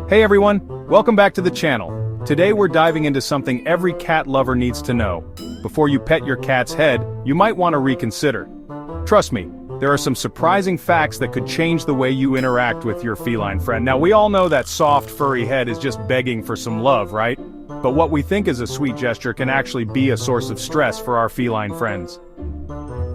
Hey everyone, welcome back to the channel. Today we're diving into something every cat lover needs to know. Before you pet your cat's head, you might want to reconsider. Trust me, there are some surprising facts that could change the way you interact with your feline friend. Now we all know that soft, furry head is just begging for some love, right? But what we think is a sweet gesture can actually be a source of stress for our feline friends.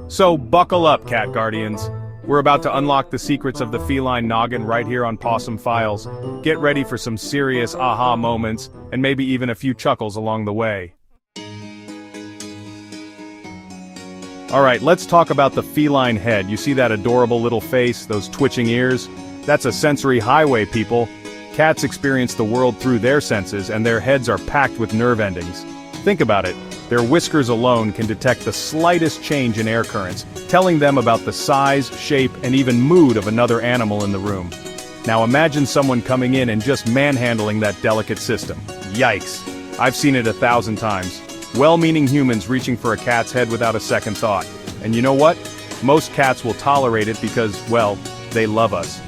So buckle up, cat guardians. We're about to unlock the secrets of the feline noggin right here on Pawsome Files. Get ready for some serious aha moments, and maybe even a few chuckles along the way. Alright, let's talk about the feline head. You see that adorable little face, those twitching ears? That's a sensory highway, people. Cats experience the world through their senses, and their heads are packed with nerve endings. Think about it. Their whiskers alone can detect the slightest change in air currents, telling them about the size, shape, and even mood of another animal in the room. Now imagine someone coming in and just manhandling that delicate system. Yikes. I've seen it 1,000 times. Well-meaning humans reaching for a cat's head without a second thought. And you know what? Most cats will tolerate it because, well, they love us.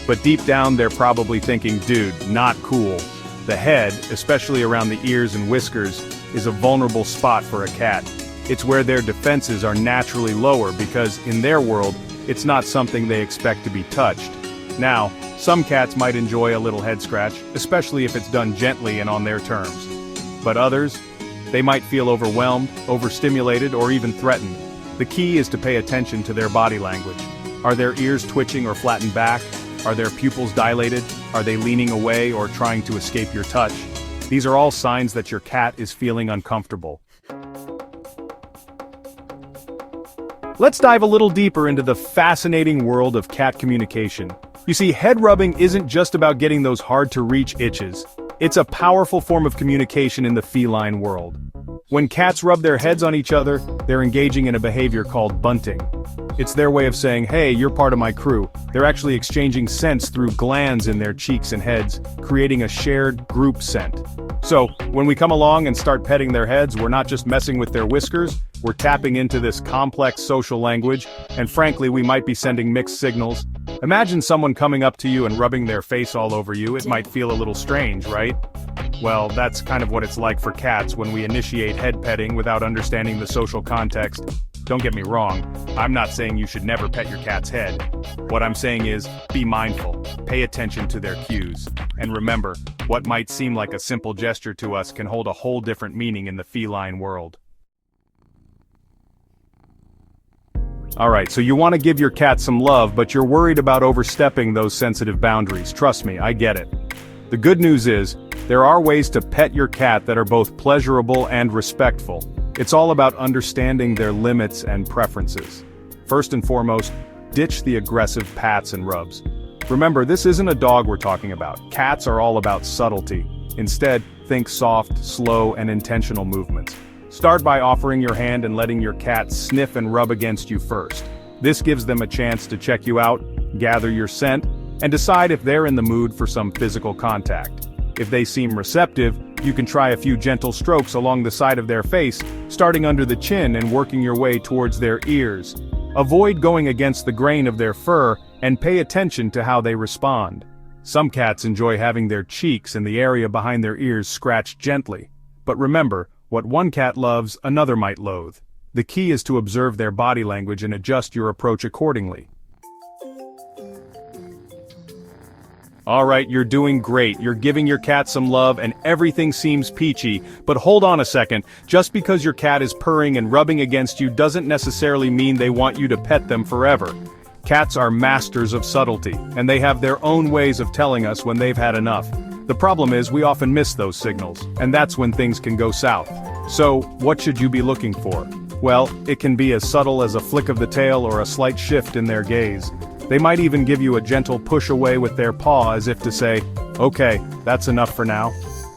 But deep down they're probably thinking, dude, not cool. The head, especially around the ears and whiskers, is a vulnerable spot for a cat. It's where their defenses are naturally lower because, in their world, it's not something they expect to be touched. Now, some cats might enjoy a little head scratch, especially if it's done gently and on their terms. But others, they might feel overwhelmed, overstimulated, or even threatened. The key is to pay attention to their body language. Are their ears twitching or flattened back? Are their pupils dilated? Are they leaning away or trying to escape your touch? These are all signs that your cat is feeling uncomfortable. Let's dive a little deeper into the fascinating world of cat communication. You see, head rubbing isn't just about getting those hard-to-reach itches. It's a powerful form of communication in the feline world. When cats rub their heads on each other, they're engaging in a behavior called bunting. It's their way of saying, hey, you're part of my crew. They're actually exchanging scents through glands in their cheeks and heads, creating a shared group scent. So, when we come along and start petting their heads, we're not just messing with their whiskers, we're tapping into this complex social language, and frankly, we might be sending mixed signals. Imagine someone coming up to you and rubbing their face all over you. It might feel a little strange, right? Well, that's kind of what it's like for cats when we initiate head petting without understanding the social context. Don't get me wrong, I'm not saying you should never pet your cat's head. What I'm saying is, be mindful, pay attention to their cues, and remember, what might seem like a simple gesture to us can hold a whole different meaning in the feline world. Alright, so you want to give your cat some love, but you're worried about overstepping those sensitive boundaries. Trust me, I get it. The good news is, there are ways to pet your cat that are both pleasurable and respectful. It's all about understanding their limits and preferences. First and foremost, ditch the aggressive pats and rubs. Remember, this isn't a dog we're talking about. Cats are all about subtlety. Instead, think soft, slow, and intentional movements. Start by offering your hand and letting your cat sniff and rub against you first. This gives them a chance to check you out, gather your scent, and decide if they're in the mood for some physical contact. If they seem receptive, you can try a few gentle strokes along the side of their face, starting under the chin and working your way towards their ears. Avoid going against the grain of their fur, and pay attention to how they respond. Some cats enjoy having their cheeks and the area behind their ears scratched gently. But remember, what one cat loves, another might loathe. The key is to observe their body language and adjust your approach accordingly. Alright, you're doing great. You're giving your cat some love and everything seems peachy, but hold on a second. Just because your cat is purring and rubbing against you doesn't necessarily mean they want you to pet them forever. Cats are masters of subtlety, and they have their own ways of telling us when they've had enough. The problem is we often miss those signals, and that's when things can go south. So, what should you be looking for? Well, it can be as subtle as a flick of the tail or a slight shift in their gaze. They might even give you a gentle push away with their paw as if to say, okay, that's enough for now.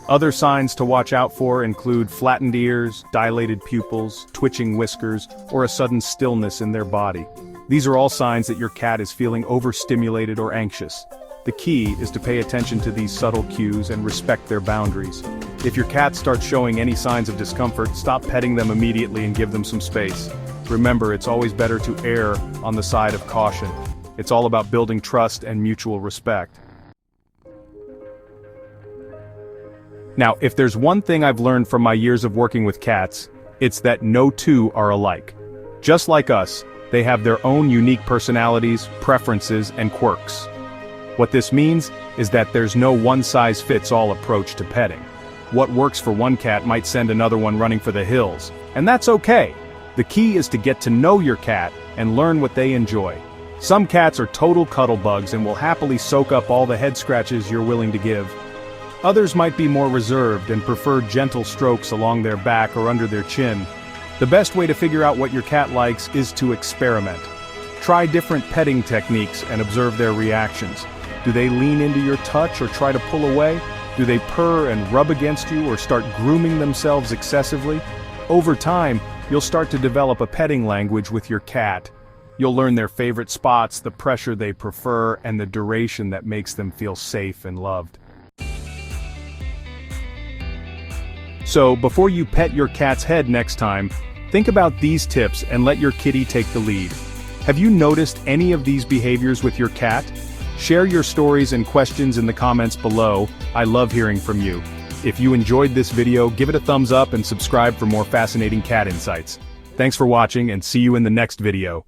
Other signs to watch out for include flattened ears, dilated pupils, twitching whiskers, or a sudden stillness in their body. These are all signs that your cat is feeling overstimulated or anxious. The key is to pay attention to these subtle cues and respect their boundaries. If your cat starts showing any signs of discomfort, stop petting them immediately and give them some space. Remember, it's always better to err on the side of caution. It's all about building trust and mutual respect. Now, if there's one thing I've learned from my years of working with cats, it's that no two are alike. Just like us, they have their own unique personalities, preferences, and quirks. What this means is that there's no one-size-fits-all approach to petting. What works for one cat might send another one running for the hills, and that's okay. The key is to get to know your cat and learn what they enjoy. Some cats are total cuddle bugs and will happily soak up all the head scratches you're willing to give. Others might be more reserved and prefer gentle strokes along their back or under their chin. The best way to figure out what your cat likes is to experiment. Try different petting techniques and observe their reactions. Do they lean into your touch or try to pull away? Do they purr and rub against you or start grooming themselves excessively? Over time, you'll start to develop a petting language with your cat. You'll learn their favorite spots, the pressure they prefer, and the duration that makes them feel safe and loved. So, before you pet your cat's head next time, think about these tips and let your kitty take the lead. Have you noticed any of these behaviors with your cat? Share your stories and questions in the comments below. I love hearing from you. If you enjoyed this video, give it a thumbs up and subscribe for more fascinating cat insights. Thanks for watching and see you in the next video.